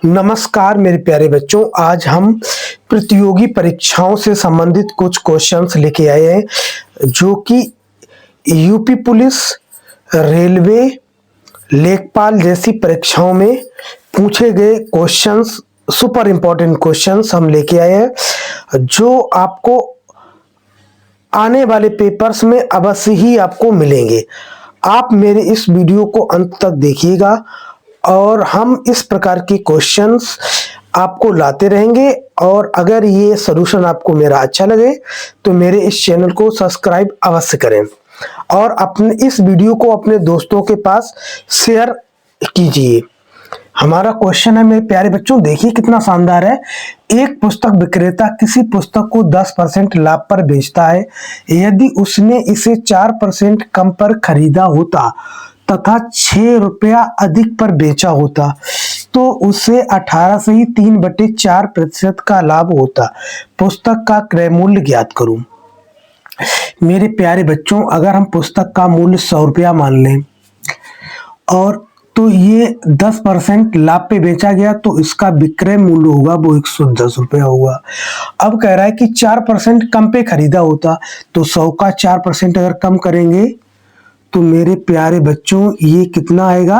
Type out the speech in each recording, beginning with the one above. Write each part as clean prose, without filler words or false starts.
नमस्कार मेरे प्यारे बच्चों, आज हम प्रतियोगी परीक्षाओं से संबंधित कुछ क्वेश्चंस लेके आए हैं जो कि यूपी पुलिस, रेलवे, लेखपाल जैसी परीक्षाओं में पूछे गए क्वेश्चंस, सुपर इम्पोर्टेंट क्वेश्चंस हम लेके आए हैं जो आपको आने वाले पेपर्स में अवश्य ही आपको मिलेंगे। आप मेरे इस वीडियो को अंत तक देखिएगा और हम इस प्रकार के क्वेश्चंस आपको लाते रहेंगे। और अगर ये सॉल्यूशन आपको मेरा अच्छा लगे तो मेरे इस चैनल को सब्सक्राइब अवश्य करें और अपने इस वीडियो को अपने दोस्तों के पास शेयर कीजिए। हमारा क्वेश्चन है मेरे प्यारे बच्चों, देखिए कितना शानदार है। एक पुस्तक विक्रेता किसी पुस्तक को 10% लाभ पर बेचता है। यदि उसने इसे 4% कम पर खरीदा होता तथा 6 रुपया अधिक पर बेचा होता तो उसे 18 से ही 3/4% का लाभ होता। पुस्तक का क्रय मूल्य ज्ञात करूं। मेरे प्यारे बच्चों, अगर हम पुस्तक का मूल्य 100 रुपया मान लें और तो ये 10% लाभ पे बेचा गया तो इसका विक्रय मूल्य होगा वो 110 रुपया होगा। अब कह रहा है कि 4% कम पे खरीदा होता तो 100 का 4% अगर कम करेंगे तो मेरे प्यारे बच्चों ये कितना आएगा?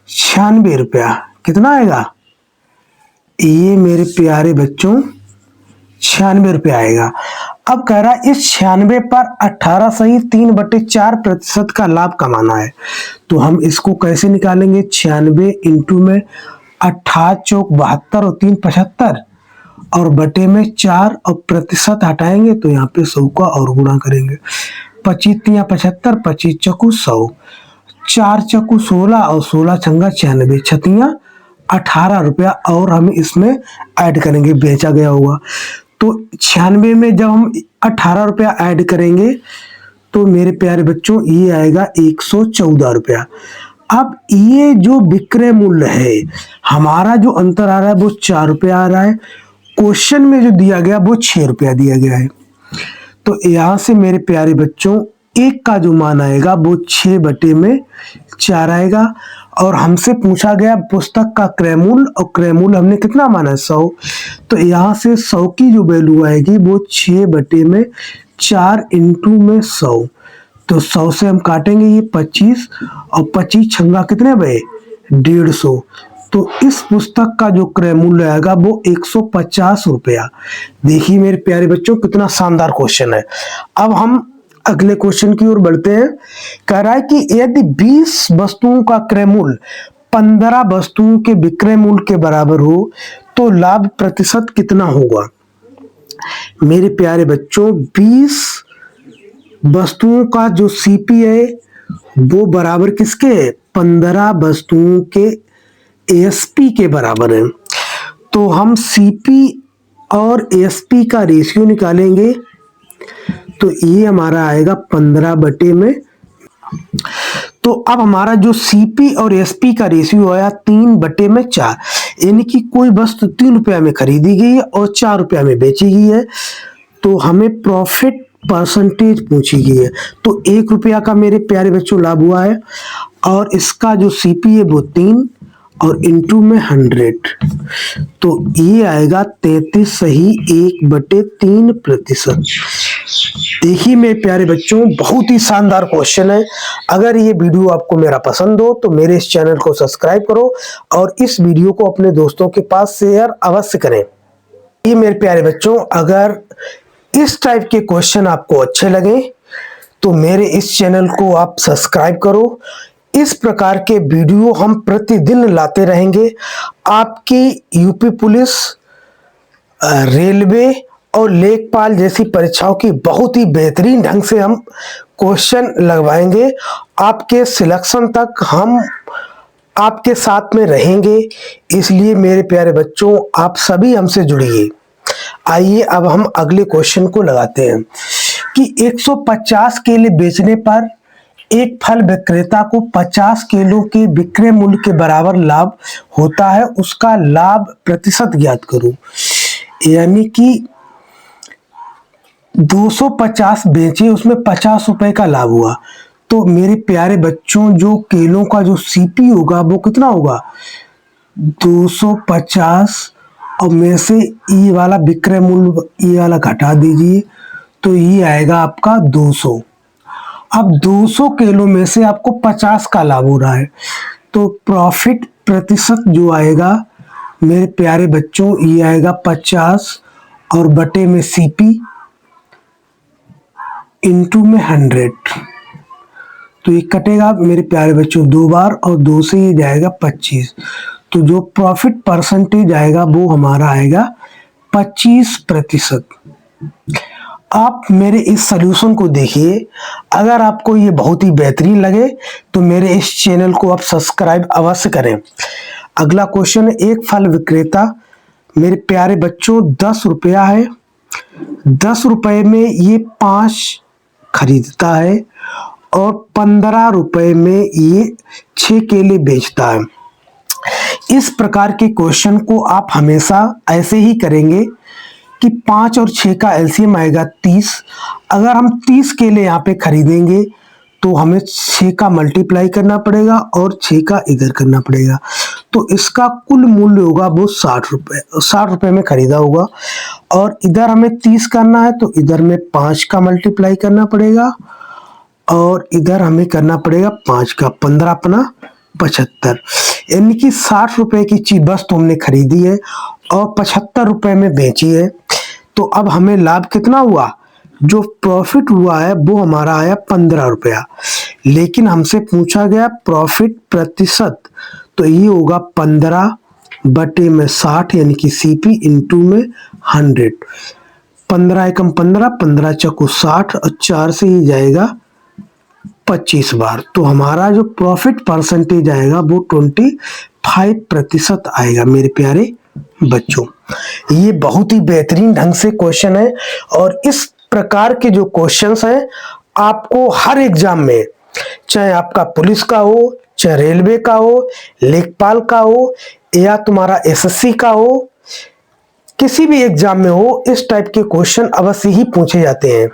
96 रुपया। कितना आएगा? ये मेरे प्यारे बच्चों 96 रुपया आएगा। अब कह रहा है इस 96 पर 18 सही 3/4% का लाभ कमाना है तो हम इसको कैसे निकालेंगे? 96 इंटू में 18 चौक 72 और 3 75 और बटे में 4 और प्रतिशत हटाएंगे तो यहाँ पे 100 का और गुणा करेंगे। 25 तिया 75, 25 चौकू 100, 4 चौकू 16 और 16 छंगा 96, छतिया 18 रुपया और हम इसमें ऐड करेंगे, बेचा गया होगा। तो 96 में जब हम 18 रुपया ऐड करेंगे तो मेरे प्यारे बच्चों ये आएगा 114 रुपया। अब ये जो विक्रय मूल्य है, हमारा जो अंतर आ रहा है वो 4 रुपया आ रहा है। क्वेश्चन में जो दिया गया वो 6 रुपया दिया गया है। तो यहां से मेरे प्यारे बच्चों एक का जो मान आएगा वो 6/4 आएगा। और हमसे पूछा गया पुस्तक का क्रय मूल्य और क्रय मूल्य हमने कितना माना है? 100। तो यहाँ से 100 की जो वैल्यू आएगी वो 6/4 इंटू में 100। तो 100 से हम काटेंगे ये 25 और 25 छंगा कितने बे? 150। तो इस पुस्तक का जो क्रय मूल्य आएगा वो 150 रुपया। देखिए मेरे प्यारे बच्चों कितना शानदार क्वेश्चन है। अब हम अगले क्वेश्चन की ओर बढ़ते हैं। कह रहा है कि यदि 20 वस्तुओं का क्रय मूल्य 15 वस्तुओं के विक्रय मूल्य के बराबर हो तो लाभ प्रतिशत कितना होगा? मेरे प्यारे बच्चों 20 वस्तुओं का जो सीपी है वो बराबर किसके है? 15 वस्तुओं के एएसपी के बराबर है। तो हम सीपी और एएसपी का रेशियो निकालेंगे तो ये हमारा आएगा 15 बटे में। तो अब हमारा जो सीपी और एसपी का रेशियो आया 3/4, यानी कि कोई वस्तु 3 रुपया में खरीदी गई है और 4 रुपया में बेची गई है तो हमें प्रॉफिट परसेंटेज पूछी गई है। तो 1 रुपया का मेरे प्यारे बच्चों लाभ हुआ है और इसका जो सीपी है वो 3 और इंटू में 100 तो ये आएगा 33 सही 1/3%। देखिए मेरे प्यारे बच्चों बहुत ही शानदार क्वेश्चन है। अगर ये वीडियो आपको मेरा पसंद हो तो मेरे इस चैनल को सब्सक्राइब करो और इस वीडियो को अपने दोस्तों के पास शेयर अवश्य करें। ये मेरे प्यारे बच्चों, अगर इस टाइप के क्वेश्चन आपको अच्छे लगे तो मेरे इस चैनल को आप सब्सक्राइब करो। इस प्रकार के वीडियो हम प्रतिदिन लाते रहेंगे। आपकी यूपी पुलिस, रेलवे और लेखपाल जैसी परीक्षाओं की बहुत ही बेहतरीन ढंग से हम क्वेश्चन लगवाएंगे। आपके सिलेक्शन तक हम आपके साथ में रहेंगे। इसलिए मेरे प्यारे बच्चों आप सभी हमसे जुड़िए। आइए अब हम अगले क्वेश्चन को लगाते हैं कि 150 केले बेचने पर एक फल विक्रेता को 50 किलो के विक्रय मूल्य के बराबर लाभ होता है, उसका लाभ प्रतिशत ज्ञात करो। यानी कि 250 बेचे, उसमें 50 रुपए का लाभ हुआ तो मेरे प्यारे बच्चों जो केलों का जो सीपी होगा वो कितना होगा? 250 और में से ये वाला विक्रय मूल्य ये वाला घटा दीजिए, तो ये आएगा आपका 200। अब 200 किलो में से आपको 50 का लाभ हो रहा है, तो प्रॉफिट प्रतिशत जो आएगा मेरे प्यारे बच्चों ये आएगा 50 और बटे में सीपी इंटू में 100। तो ये कटेगा मेरे प्यारे बच्चों 2 बार और 2 से ये जाएगा 25। तो जो प्रॉफिट परसेंटेज आएगा वो हमारा आएगा 25%। आप मेरे इस सलूशन को देखिए। अगर आपको ये बहुत ही बेहतरीन लगे तो मेरे इस चैनल को आप सब्सक्राइब अवश्य करें। अगला क्वेश्चन है, एक फल विक्रेता मेरे प्यारे बच्चों 10 रुपया है, 10 रुपये में ये 5 खरीदता है और 15 रुपये में ये 6 केले बेचता है। इस प्रकार के क्वेश्चन को आप हमेशा ऐसे ही करेंगे कि 5 और 6 का एलसीएम आएगा 30। अगर हम 30 केले यहाँ पे खरीदेंगे तो हमें 6 का मल्टीप्लाई करना पड़ेगा और 6 का इधर करना पड़ेगा, तो इसका कुल मूल्य होगा वो 60 रुपये। 60 रुपये में खरीदा होगा और इधर हमें 30 करना है, तो इधर में 5 का मल्टीप्लाई करना पड़ेगा और इधर हमें करना पड़ेगा 5 का, 15 अपना 75। यानी कि 60 रुपये की चीज वस्तु हमने खरीदी है और 75 रुपये में बेची है। तो अब हमें लाभ कितना हुआ, जो प्रॉफिट हुआ है वो हमारा आया 15 रुपया। लेकिन हमसे पूछा गया प्रॉफिट प्रतिशत, तो ये होगा 15 बटे में 60 यानी कि सीपी इंटू में 100। 15 एकम 15, 15 चक्कू 60 और 4 से ही जाएगा 25 बार। तो हमारा जो प्रॉफिट परसेंटेज आएगा वो 25% आएगा मेरे प्यारे बच्चों। ये बहुत ही बेहतरीन ढंग से क्वेश्चन है और इस प्रकार के जो क्वेश्चंस हैं आपको हर एग्जाम में, चाहे आपका पुलिस का हो, चाहे रेलवे का हो, लेखपाल का हो या तुम्हारा एसएससी का हो, किसी भी एग्जाम में हो, इस टाइप के क्वेश्चन अवश्य ही पूछे जाते हैं।